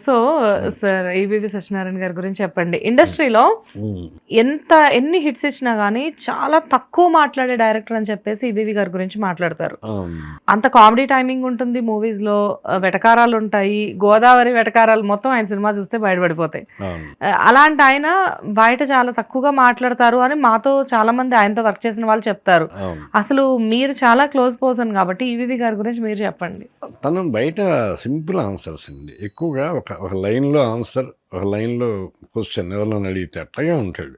So sir EVV Satyanarayana గారి గురించి చెప్పండి. ఇండస్ట్రీలో ఎన్ని హిట్స్ ఇచ్చినా గానీ చాలా తక్కువ మాట్లాడే డైరెక్టర్ అని చెప్పేసి ఈవీవి గారి గురించి మాట్లాడతారు. అంత కామెడీ టైమింగ్ ఉంటుంది మూవీస్ లో, వెటకారాలు ఉంటాయి, గోదావరి వెటకారాలు మొత్తం ఆయన సినిమా చూస్తే బయటపడిపోతాయి. అలాంటి ఆయన బయట చాలా తక్కువగా మాట్లాడతారు అని మాతో చాలా మంది ఆయనతో వర్క్ చేసిన వాళ్ళు చెప్తారు. అసలు మీరు చాలా క్లోజ్ పర్సన్ కాబట్టి ఈవీవి గారి గురించి మీరు చెప్పండి. తను బయట సింపుల్ ఆన్సర్స్ అండి, ఎక్కువగా ఒక లైన్లో ఆన్సర్, ఒక లైన్లో క్వశ్చన్ ఎవరైనా అడిగితే అట్లాగే ఉంటాడు.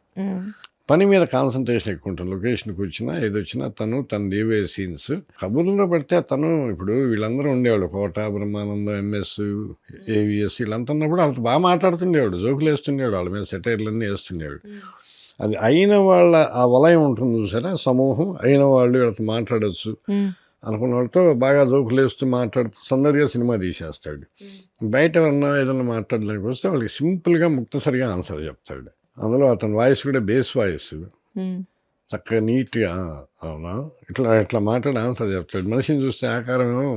పని మీద కాన్సన్ట్రేషన్ ఎక్కువ ఉంటుంది. లొకేషన్కి వచ్చినా ఏదొచ్చినా తన దేవే సీన్స్ కబుర్లో పడితే తను ఇప్పుడు వీళ్ళందరూ ఉండేవాళ్ళు, కోట బ్రహ్మానందం, ఎంఎస్, ఏవిఎస్ వీళ్ళంతా ఉన్నప్పుడు వాళ్ళతో బాగా మాట్లాడుతుండేవాడు, జోకులు వేస్తుండేవాడు, వాళ్ళ మీద సెటైర్లన్నీ వేస్తుండేవాడు. అది అయిన వాళ్ళ ఆ వలయం ఉంటుంది చూసారా, సమూహం అయిన వాళ్ళు వీళ్ళతో మాట్లాడచ్చు అనుకున్న వాళ్ళతో బాగా జోకులు వేస్తూ మాట్లాడుతూ సందడిగా సినిమా తీసేస్తాడు. బయట ఎవరన్నా ఏదన్నా మాట్లాడడానికి వస్తే వాళ్ళకి సింపుల్గా ముక్తసరిగా ఆన్సర్ చెప్తాడు. అందులో అతని వాయిస్ కూడా బేస్ వాయిస్ చక్కగా నీట్గా అవునా ఇట్లా మాట్లాడి ఆన్సర్ చెప్తాడు. మనిషిని చూస్తే ఆకారం ఏమో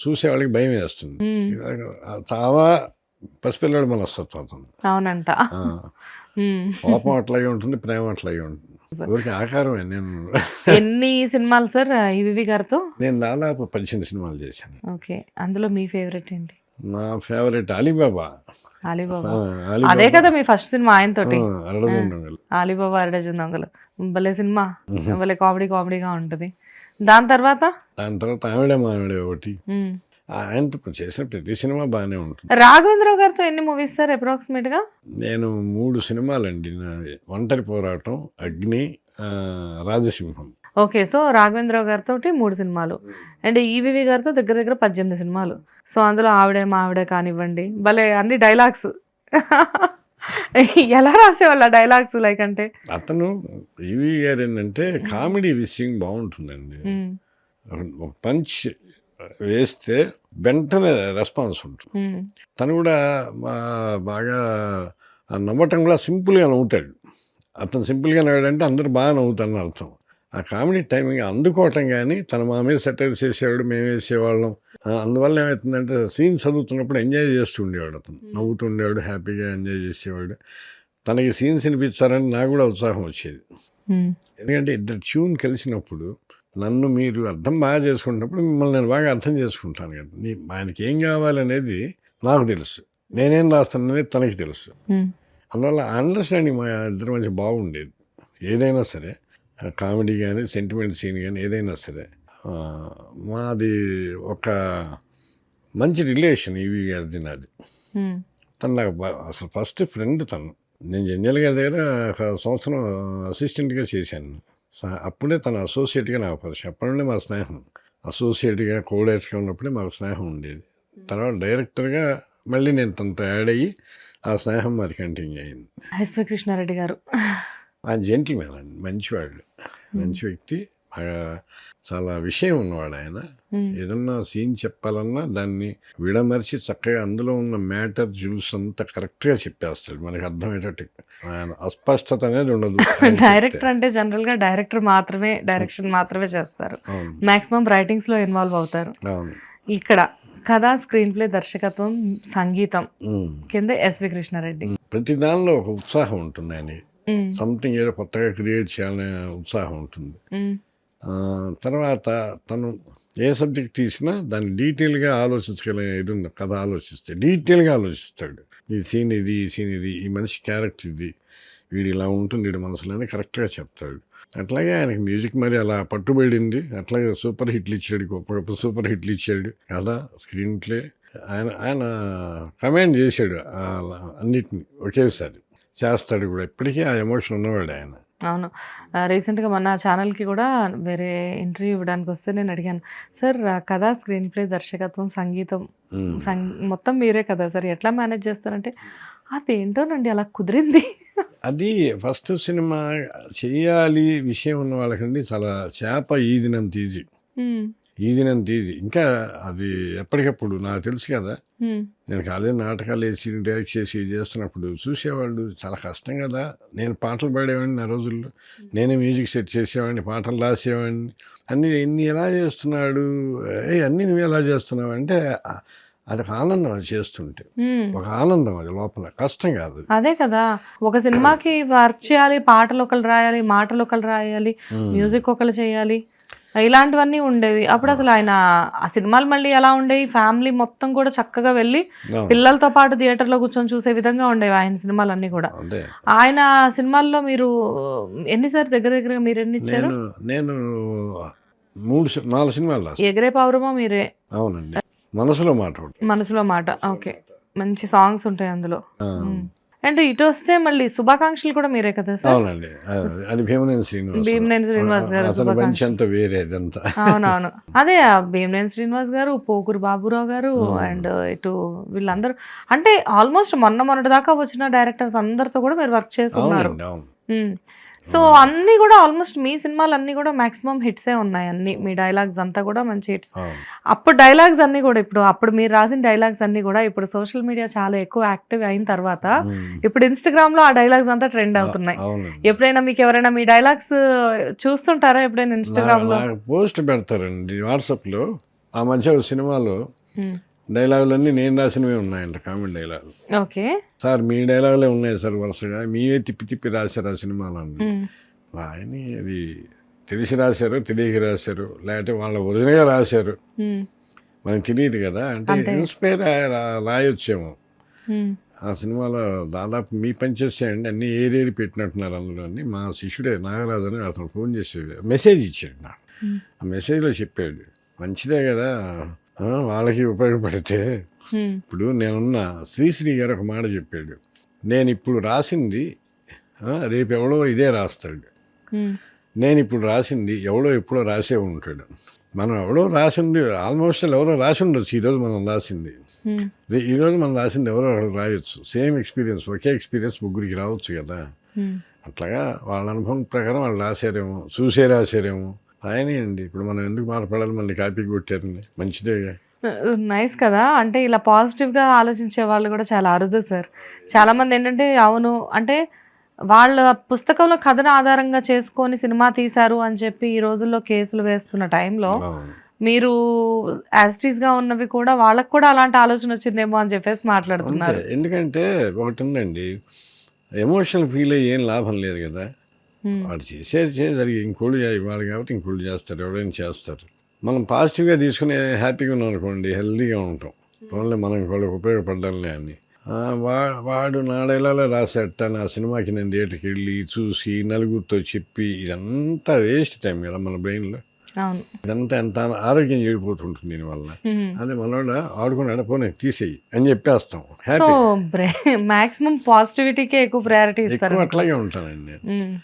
చూసేవాళ్ళకి భయం వేస్తుంది. చాలా పసిపిల్లడు మనస్తత్వం అతను. అవునంట. కోపం అట్లాగే ఉంటుంది, ప్రేమ అట్లాగే ఉంటుంది. ఊరికి ఆకారమే. నేను ఎన్ని సినిమాలు సార్ ఈవీవి గారితో? నేను దాదాపు 18 సినిమాలు చేశాను. ఓకే, అందులో మీ ఫేవరెట్ ఏంటి? నా ఫేవరెట్ అలీబాబా. అలీబాబా అదే కదా మీ ఫస్ట్ సినిమా ఆయనతోటి? అలీబాబా అరడజన్ దొంగలు భలే సినిమా, భలే కామెడీగా ఉంటుంది. దాని తర్వాత ఆవిడే మావిడే ఒకటి. ఆయనతో చేసిన ప్రతి సినిమా బాగానే ఉంటుంది. రాఘవేంద్రరావు గారితో ఎన్ని మూవీస్ సార్ అప్రాక్సిమేట్ గా? నేను 3 సినిమాలండి. ఒంటరి పోరాటం, అగ్ని, రాజసింహం. ఓకే, సో రాఘవేంద్రరావు గారితో 3 సినిమాలు అండ్ ఈవీవి గారితో దగ్గర 18 సినిమాలు. సో అందులో ఆవిడే కానివ్వండి, భలే అన్ని డైలాగ్స్ ఎలా రాసేవాళ్ళ డైలాగ్స్ లైక్ అంటే? అతను ఈవీ గారు ఏంటంటే కామెడీ విషయం బాగుంటుందండి. పంచ్ వేస్తే వెంటనే రెస్పాన్స్ ఉంటుంది. తను కూడా బాగా నవ్వటం కూడా సింపుల్గా నవ్వుతాడు. అతను సింపుల్గా నవ్వాడంటే అందరూ బాగా నవ్వుతారని అర్థం. ఆ కామెడీ టైమింగ్ అందుకోవటం కానీ తను మా మీద సెటైర్ చేసేవాడు, మేము వేసేవాళ్ళం. అందువల్ల ఏమవుతుందంటే సీన్ చదువుతున్నప్పుడు ఎంజాయ్ చేస్తూ ఉండేవాడు, అతను నవ్వుతుండేవాడు, హ్యాపీగా ఎంజాయ్ చేసేవాడు. తనకి సీన్స్ వినిపించారని నాకు కూడా ఉత్సాహం వచ్చేది. ఎందుకంటే ఇద్దరు ట్యూన్ కలిసినప్పుడు నన్ను మీరు అర్థం బాగా చేసుకుంటున్నప్పుడు మిమ్మల్ని నేను బాగా అర్థం చేసుకుంటాను కదా. ఆయనకి ఏం కావాలనేది నాకు తెలుసు, నేనేం రాస్తాననేది తనకి తెలుసు. అందువల్ల అండర్స్టాండింగ్ మా ఇద్దరి మధ్య బాగుండేది. ఏదైనా సరే కామెడీ కానీ సెంటిమెంట్ సీన్ కానీ ఏదైనా సరే మాది ఒక మంచి రిలేషన్ ఈవీ గారిది నాది. తను నాకు అసలు ఫస్ట్ ఫ్రెండ్ తను. నేను జంజల్ గారి దగ్గర 1 సంవత్సరం అసిస్టెంట్గా చేశాను. అప్పుడే తన అసోసియేట్గా నాకు పరిచయం. అప్పటి నుండి మా స్నేహం అసోసియేట్గా కోడైరెక్టర్గా ఉన్నప్పుడే మాకు స్నేహం ఉండేది. తర్వాత డైరెక్టర్గా మళ్ళీ నేను తనతో యాడ్ అయ్యి ఆ స్నేహం మరి కంటిన్యూ అయింది. ఎస్వి కృష్ణారెడ్డి గారు ఆయన జెంటిల్మెన్ అండి, మంచివాళ్ళు, మంచి వ్యక్తి, చాలా విషయం ఉన్నవాడు ఆయన. ఏదన్నా సీన్ చెప్పాలన్నా దాన్ని విడమర్చి చక్కగా అందులో ఉన్న మ్యాటర్ జ్యూస్ అంతా కరెక్ట్గా చెప్పేస్తాడు, మనకి అర్థమయ్యేటట్టు. ఆయన అస్పష్టత అనేది ఉండదు. డైరెక్టర్ అంటే జనరల్ గా డైరెక్టర్ మాత్రమే డైరెక్షన్ మాత్రమే చేస్తారు, మాక్సిమం రైటింగ్స్ లో ఇన్వాల్వ్ అవుతారు. ఇక్కడ కథ, స్క్రీన్ ప్లే, దర్శకత్వం, సంగీతం కింద ఎస్వి కృష్ణారెడ్డి. ప్రతి దానిలో ఒక ఉత్సాహం ఉంటుంది ఆయన. సంథింగ్ ఏదో కొత్తగా క్రియేట్ చేయాలనే ఉత్సాహం ఉంటుంది. తర్వాత తను ఏ సబ్జెక్ట్ తీసినా దాన్ని డీటెయిల్గా ఆలోచించగలిగే ఇది ఉంది. కథ ఆలోచిస్తే డీటెయిల్గా ఆలోచిస్తాడు. ఈ సీన్ ఇది, ఈ సీన్ ఇది, ఈ మనిషి క్యారెక్టర్ ఇది, వీడు ఇలా ఉంటుంది వీడి మనసులోనే కరెక్ట్గా చెప్తాడు. అట్లాగే ఆయనకి మ్యూజిక్ మరి అలా పట్టుబడింది. అట్లాగే సూపర్ హిట్లు ఇచ్చాడు, గొప్ప గొప్ప సూపర్ హిట్లు ఇచ్చాడు. కథ, స్క్రీన్ ప్లే ఆయన కమాండ్ చేశాడు అన్నిటిని ఒకేసారి చేస్తాడు కూడా. ఇప్పటికీ ఆ ఎమోషన్ ఉన్నవాడు ఆయన. అవును, రీసెంట్గా మన ఛానల్కి కూడా వేరే ఇంటర్వ్యూ ఇవ్వడానికి వస్తే నేను అడిగాను, సార్ కథ, స్క్రీన్ ప్లే, దర్శకత్వం, సంగీతం మొత్తం మీరే కదా సార్, ఎట్లా మేనేజ్ చేస్తారంటే అదేంటోనండి అలా కుదిరింది. అది ఫస్ట్ సినిమా చేయాలి విషయం ఉన్న వాళ్ళకండి చాలా చేప ఈదినంత ఈజీ. ఇంకా అది ఎప్పటికప్పుడు నాకు తెలుసు కదా, నేను కాలేజీ నాటకాలు వేసి డైరెక్ట్ చేసి చేస్తున్నప్పుడు చూసేవాళ్ళు చాలా కష్టం కదా. నేను పాటలు పాడేవాడిని ఆ రోజుల్లో, నేనే మ్యూజిక్ సెట్ చేసేవాడిని, పాటలు రాసేవాడిని. అన్నీ ఎలా చేస్తున్నాడు, అన్నీ నువ్వు ఎలా చేస్తున్నావు అంటే అదొక ఆనందం అది చేస్తుంటే, మ్మ్. ఒక ఆనందం అది లోపల, కష్టం కాదు. అదే కదా, ఒక సినిమాకి వర్క్ చేయాలి, పాటలు ఒకరు రాయాలి, మాటలు ఒకరు రాయాలి, మ్యూజిక్ ఒకరు చేయాలి, ఇలాంటివన్నీ ఉండేవి. అప్పుడు అసలు ఆయన ఆ సినిమాలు మళ్ళీ ఎలా ఉండేవి, ఫ్యామిలీ మొత్తం కూడా చక్కగా వెళ్ళి పిల్లలతో పాటు థియేటర్లో కూర్చొని చూసే విధంగా ఉండేవి ఆయన సినిమాలన్నీ కూడా. అదే ఆయన సినిమాల్లో మీరు ఎన్నిసార్లు దగ్గర మీరు ఎన్ని ఇచ్చారు? నేను 4 సినిమాలు రాశాను. ఎగిరే పౌరమో మీరే? అవునండి. మనసులో మాట ఒకటి. మనసులో మాట, ఓకే, మంచి సాంగ్స్ ఉంటాయి అందులో. అండ్ ఇటు వస్తే మళ్ళీ శుభాకాంక్షలు కూడా మీరే కదా సార్? అవునండి, అది భీమనేని శ్రీనివాస్. భీమనేని శ్రీనివాస్ గారు అతని మంచి అంతా వేరే అదంతా. అవునవును, అదే భీమనేని శ్రీనివాస్ గారు, పోకూరు బాబురావు గారు, అండ్ ఇటు వీళ్ళందరూ అంటే ఆల్మోస్ట్ మొన్నటి దాకా వచ్చిన డైరెక్టర్స్ అందరితో కూడా మీరు వర్క్ చేస్తున్నారు. సో అన్ని కూడా ఆల్మోస్ట్ మీ సినిమాలు అన్ని కూడా మాక్సిమం హిట్సే ఉన్నాయి, అన్ని మీ డైలాగ్స్ అంతా కూడా మంచి హిట్స్. అప్పుడు డైలాగ్స్ అన్ని కూడా అప్పుడు మీరు రాసిన డైలాగ్స్ అన్ని కూడా ఇప్పుడు సోషల్ మీడియా చాలా ఎక్కువ యాక్టివ్ అయిన తర్వాత ఇప్పుడు ఇన్స్టాగ్రామ్ లో ఆ డైలాగ్స్ అంతా ట్రెండ్ అవుతున్నాయి. ఎప్పుడైనా మీకు ఎవరైనా మీ డైలాగ్స్ చూస్తుంటారా ఎప్పుడైనా ఇన్స్టాగ్రామ్ లో? పోస్ట్ పెడతారండి వాట్సాప్ లో. ఆ మధ్య సినిమాలో డైలాగులన్నీ నేను రాసినవి ఉన్నాయంట, కామెడీ డైలాగులు. ఓకే సార్ మీ డైలాగులే ఉన్నాయి సార్ వరుసగా, మీవే తిప్పి రాశారు ఆ సినిమాలో. ఆయన అది తెలిసి రాశారు, తెలియక రాశారు, లేకపోతే వాళ్ళ ఒరిజినల్గా రాశారు, మనకు తెలియదు కదా. అంటే ఇన్స్పైర్ రాయొచ్చేమో. ఆ సినిమాలో దాదాపు మీ పనిచేసేయండి అన్ని ఏరేరి పెట్టినట్టున్నారు అందులో. మా శిష్యుడే నాగరాజు అని అతను ఫోన్ చేసి మెసేజ్ ఇచ్చాడు నాకు. ఆ మెసేజ్లో చెప్పాడు, మంచిదే కదా వాళ్ళకి ఉపయోగపడితే. ఇప్పుడు నేనున్న శ్రీశ్రీ గారు ఒక మాట చెప్పాడు, నేను ఇప్పుడు రాసింది రేపు ఎవడో ఇదే రాస్తాడు, నేను ఇప్పుడు రాసింది ఎవడో ఎప్పుడో రాసే ఉంటాడు. మనం ఎవడో రాసింది ఆల్మోస్ట్ ఎవరో రాసి ఉండొచ్చు ఈరోజు మనం రాసింది, ఈరోజు మనం రాసింది ఎవరో రాయొచ్చు. సేమ్ ఎక్స్పీరియన్స్, ఒకే ఎక్స్పీరియన్స్ ముగ్గురికి రావచ్చు కదా. అట్లాగా వాళ్ళ అనుభవం ప్రకారం వాళ్ళు రాశారేమో, చూసే రాశారేమో. ఆయనండి ఇప్పుడు మనం ఎందుకు మాట్లాడాలి, మళ్ళీ కాపీ కొట్టారండి, మంచిదేగా. నైస్ కదా. అంటే ఇలా పాజిటివ్గా ఆలోచించే వాళ్ళు కూడా చాలా అరుదు సార్. చాలామంది ఏంటంటే అవును అంటే వాళ్ళ పుస్తకంలో కథను ఆధారంగా చేసుకొని సినిమా తీశారు అని చెప్పి ఈ రోజుల్లో కేసులు వేస్తున్న టైంలో మీరు యాజిటీస్గా ఉన్నవి కూడా వాళ్ళకు కూడా అలాంటి ఆలోచన వచ్చిందేమో అని చెప్పేసి మాట్లాడుతున్నారు. ఎందుకంటే ఒకటి ఉందండి, ఎమోషనల్ ఫీల్ అయ్యి ఏం లాభం లేదు కదా. వాళ్ళు చేసేది ఇంకోళ్ళు ఇవ్వాలి కాబట్టి ఇంకోళ్ళు చేస్తారు, ఎవరైనా చేస్తారు. మనం పాజిటివ్గా తీసుకుని హ్యాపీగా ఉన్నాం అనుకోండి, హెల్తీగా ఉంటాం. ఓన్లీ మనం వాళ్ళకి ఉపయోగపడాలి అని. వాడు నా డైలాలో రాసేట నా సినిమాకి నేను థియేటర్కి వెళ్ళి చూసి నలుగురితో చెప్పి ఇదంతా వేస్ట్ టైం కదా మన బ్రెయిన్లో. ఇదంతా ఎంత ఆరోగ్యం చెడిపోతుంటుంది దీనివల్ల. అదే మనోడ ఆడుకున్నాడు పోనీ తీసేయి అని చెప్పేస్తాం. హ్యాపీ మాక్సిమం పాజిటివిటీకే ఎక్కువ ప్రయారిటీ ఇస్తారు. అట్లాగే ఉంటానండి నేను.